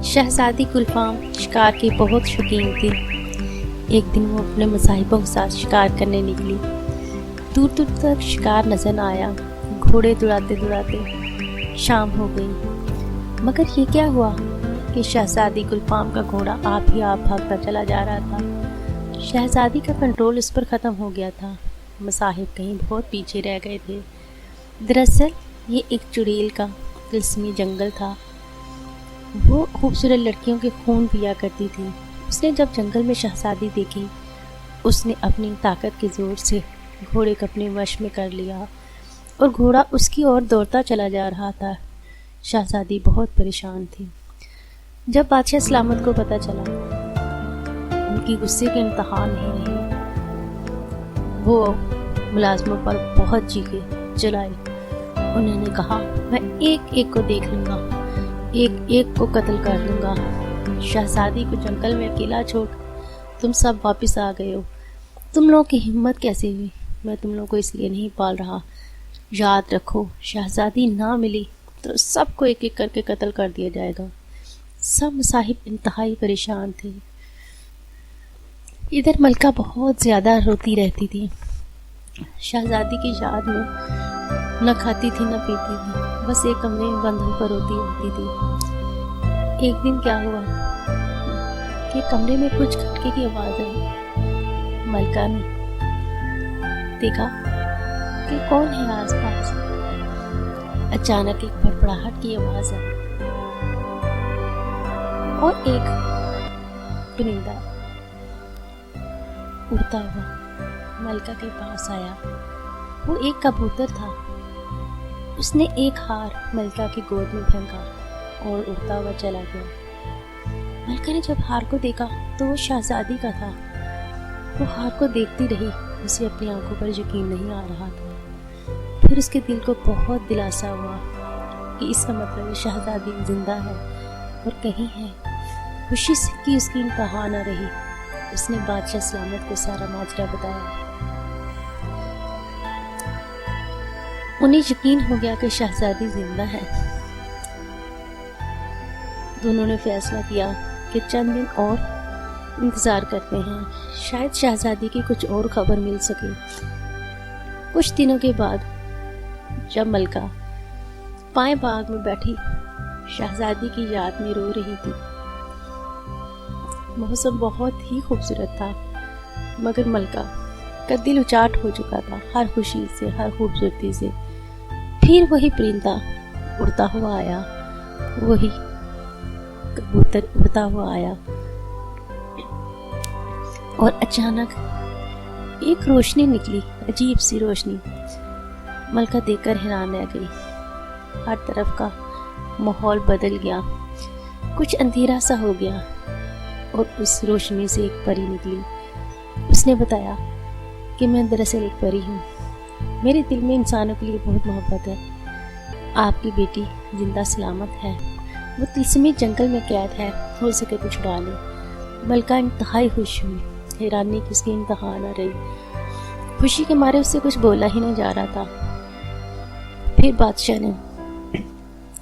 شہزادی گلفام شکار کی بہت شوقین تھی۔ ایک دن وہ اپنے مصاحبوں کے ساتھ شکار کرنے نکلی۔ دور دور تک شکار نظر نہ آیا۔ گھوڑے دوڑاتے دوڑاتے شام ہو گئی، مگر یہ کیا ہوا کہ شہزادی گلفام کا گھوڑا آپ ہی آپ بھاگتا چلا جا رہا تھا۔ شہزادی کا کنٹرول اس پر ختم ہو گیا تھا۔ مصاحب کہیں بہت پیچھے رہ گئے تھے۔ دراصل یہ ایک چڑیل کا طلسمی جنگل تھا۔ وہ خوبصورت لڑکیوں کے خون پیا کرتی تھی۔ اس نے جب جنگل میں شہزادی دیکھی، اس نے اپنی طاقت کے زور سے گھوڑے کو اپنے وش میں کر لیا اور گھوڑا اس کی اور دوڑتا چلا جا رہا تھا۔ شہزادی بہت پریشان تھی۔ جب بادشاہ سلامت کو پتہ چلا، ان کی غصے کے انتہا نہیں رہی۔ وہ ملازموں پر بہت چیخے چلائے۔ انہوں نے کہا، میں ایک ایک کو دیکھ لوں گا، ایک ایک کو قتل کر لوں گا۔ شہزادی کو جنگل میں اکیلا چھوڑ تم سب واپس آ گئے ہو۔ تم لوگوں کی ہمت کیسے ہوئی؟ میں تم لوگوں کو اس لیے نہیں پال رہا۔ یاد رکھو، شہزادی نہ ملی تو سب کو ایک ایک کر کے قتل کر دیا جائے گا۔ سب مصاحب انتہائی پریشان تھے۔ ادھر ملکہ بہت زیادہ روتی رہتی تھی۔ شہزادی کی یاد میں نہ کھاتی تھی نہ پیتی تھی، بس ایک کمرے میں بند ہو کر روتی رہتی تھی۔ ایک دن کیا ہوا کہ کمرے میں کچھ کھٹکے کی آواز آئی۔ ملکہ نے دیکھا کہ کون ہے آس پاس۔ اچانک ایک بڑبڑاہٹ کی آواز آئی اور ایک پرندہ اڑتا ہوا ملکہ کے پاس آیا۔ وہ ایک کبوتر تھا۔ اس نے ایک ہار ملکہ کی گود میں پھینکا اور اڑتا ہوا چلا گیا۔ ملکہ نے جب ہار کو دیکھا تو وہ شہزادی کا تھا۔ وہ ہار کو دیکھتی رہی، اسے اپنی آنکھوں پر یقین نہیں آ رہا تھا۔ پھر اس کے دل کو بہت دلاسا ہوا کہ اس کا مطلب شہزادی زندہ ہے اور کہیں ہے۔ خوشی سے کہ اس کی انتہا نہ رہی۔ اس نے بادشاہ سلامت کو سارا ماجرا بتایا۔ انہیں یقین ہو گیا کہ شہزادی زندہ ہے۔ دونوں نے فیصلہ کیا کہ چند دن اور انتظار کرتے ہیں، شاید شہزادی کی کچھ اور خبر مل سکے۔ کچھ دنوں کے بعد جب ملکہ پائیں باغ میں بیٹھی شہزادی کی یاد میں رو رہی تھی، موسم بہت ہی خوبصورت تھا، مگر ملکہ کا دل اچاٹ ہو چکا تھا ہر خوشی سے، ہر خوبصورتی سے۔ پھر وہی پرندہ اڑتا ہوا آیا، وہی کبوتر اڑتا ہوا آیا اور اچانک ایک روشنی نکلی، عجیب سی روشنی۔ ملکہ دیکھ کر حیران رہ گئی۔ ہر طرف کا ماحول بدل گیا، کچھ اندھیرا سا ہو گیا اور اس روشنی سے ایک پری نکلی۔ اس نے بتایا کہ میں دراصل ایک پری ہوں، میرے دل میں انسانوں کے لیے بہت محبت ہے۔ آپ کی بیٹی زندہ سلامت ہے، وہ طلسمی جنگل میں قید ہے، ہو سکے تو چھڑا لیں۔ ملکہ انتہائی خوش ہوئی، حیرانی کی اس کی انتہا نہ رہی۔ خوشی کے مارے اس سے کچھ بولا ہی نہیں جا رہا تھا۔ پھر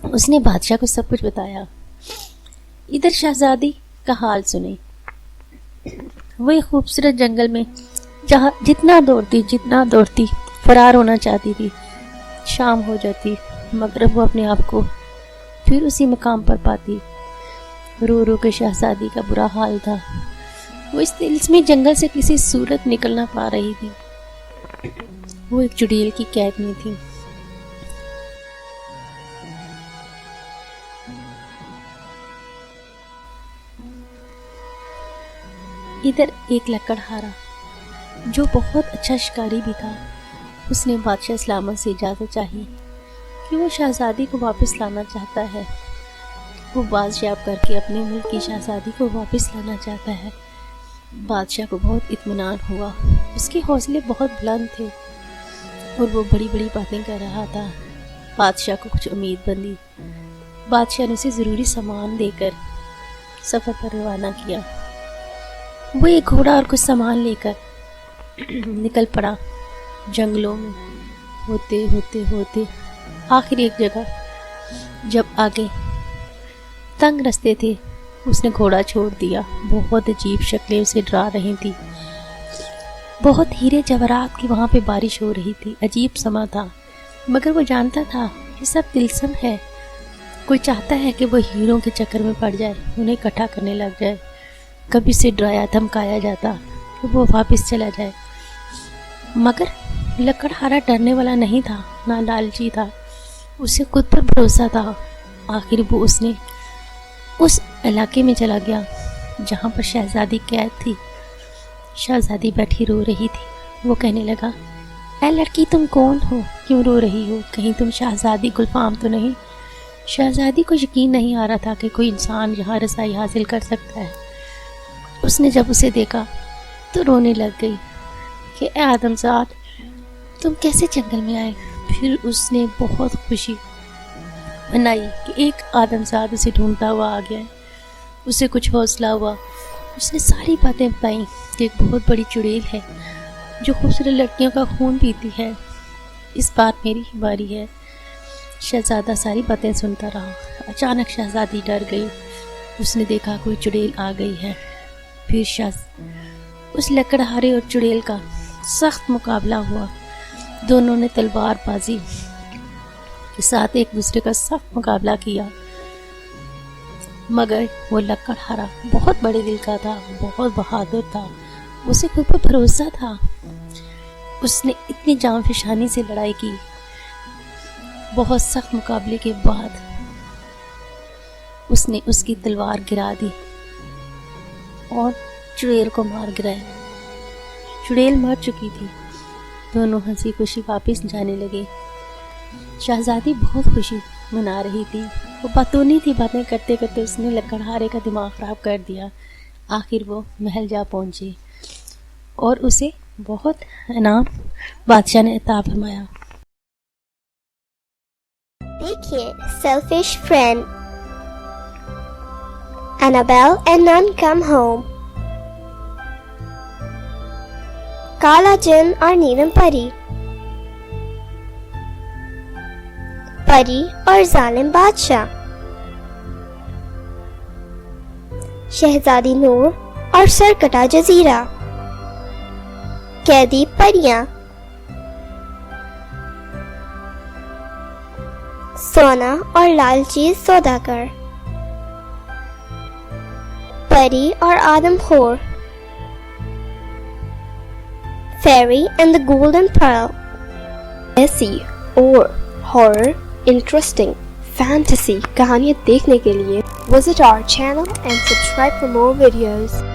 اس نے بادشاہ کو سب کچھ بتایا۔ ادھر شہزادی کا حال سنیں۔ وہ ایک خوبصورت جنگل میں جہاں جتنا دوڑتی فرار ہونا چاہتی تھی۔ شام ہو جاتی مگر وہ اپنے آپ کو پھر اسی مقام پر پاتی۔ رو رو کے شہزادی کا برا حال تھا۔ وہ اس طلسمی جنگل سے کسی صورت نکل نہ پا رہی تھی۔ وہ ایک چڑیل کی قید میں تھی۔ ادھر ایک لکڑہارا جو بہت اچھا شکاری بھی تھا، اس نے بادشاہ سلامت سے اجازت چاہی کہ وہ شہزادی کو واپس لانا چاہتا ہے۔ وہ بازیاب کر کے اپنے ملک کی شہزادی کو واپس لانا چاہتا ہے۔ بادشاہ کو بہت اطمینان ہوا، اس کے حوصلے بہت بلند تھے اور وہ بڑی بڑی باتیں کر رہا تھا۔ بادشاہ کو کچھ امید بندی۔ بادشاہ نے اسے ضروری سامان دے کر سفر پر روانہ کیا۔ وہ ایک گھوڑا اور کچھ سامان لے کر نکل پڑا۔ جنگلوں میں ہوتے ہوتے ہوتے آخر ایک جگہ جب آگے تنگ رستے تھے اس نے گھوڑا چھوڑ دیا۔ بہت عجیب شکلیں اسے ڈرا رہی تھی۔ بہت ہیرے جواہرات کی وہاں پہ بارش ہو رہی تھی۔ عجیب سما تھا، مگر وہ جانتا تھا یہ سب طلسم ہے۔ کوئی چاہتا ہے کہ وہ ہیروں کے چکر میں پڑ جائے، انہیں اکٹھا کرنے لگ جائے۔ کبھی اسے ڈرایا دھمکایا جاتا کہ وہ واپس چلا جائے، مگر لکڑہارا ڈرنے والا نہیں تھا، نہ لالچی تھا، اسے خود پر بھروسہ تھا۔ آخر وہ اس نے اس علاقے میں چلا گیا جہاں پر شہزادی قید تھی۔ شہزادی بیٹھی رو رہی تھی۔ وہ کہنے لگا، اے لڑکی تم کون ہو؟ کیوں رو رہی ہو؟ کہیں تم شہزادی گلفام تو نہیں؟ شہزادی کو یقین نہیں آ رہا تھا کہ کوئی انسان یہاں رسائی حاصل کر سکتا ہے۔ اس نے جب اسے دیکھا تو رونے لگ گئی کہ اے آدم زاد، تم کیسے جنگل میں آئے؟ پھر اس نے بہت خوشی منائی کہ ایک آدم زاد اسے ڈھونڈتا ہوا آ گیا ہے۔ اسے کچھ حوصلہ ہوا۔ اس نے ساری باتیں بتائیں کہ ایک بہت بڑی چڑیل ہے جو خوبصورت لڑکیوں کا خون پیتی ہے، اس بار میری ہی باری ہے۔ شہزادہ ساری باتیں سنتا رہا۔ اچانک شہزادی ڈر گئی۔ اس نے دیکھا کوئی چڑیل آ گئی ہے۔ پھر اس لکڑہارے اور چڑیل کا سخت مقابلہ ہوا۔ دونوں نے تلوار بازی کے ساتھ ایک دوسرے کا سخت مقابلہ کیا، مگر وہ لکڑہارا بہت بڑے دل کا تھا، بہت بہادر تھا، اسے خود پر بھروسہ تھا۔ اس نے اتنی جان فشانی سے لڑائی کی۔ بہت سخت مقابلے کے بعد اس نے اس کی تلوار گرا دی اور چڑیل کو مار گرایا۔ چڑیل مر چکی تھی۔ دونوں ہنسی خوشی واپس جانے لگے۔ شہزادی بہت خوشی منا رہی تھی۔ وہ باتونی تھی، باتیں کرتے کرتے اس نے لکڑہارے کا دماغ خراب کر دیا۔ آخر وہ محل جا پہنچی اور اسے بہت انعام بادشاہ نے عطا فرمایا۔ دیکھیے selfish friend, Annabelle and none come home. کالا جن اور نیلم پری، پری اور ظالم بادشاہ، شہزادی نور اور سرکٹا جزیرہ، قیدی پریاں، سونا اور لالچی سوداگر، پری اور آدم خور، fairy and the golden pearl۔ ایسی اور ہارر، انٹرسٹنگ، فینٹیسی کہانیاں دیکھنے کے لیے visit our channel and subscribe for more videos۔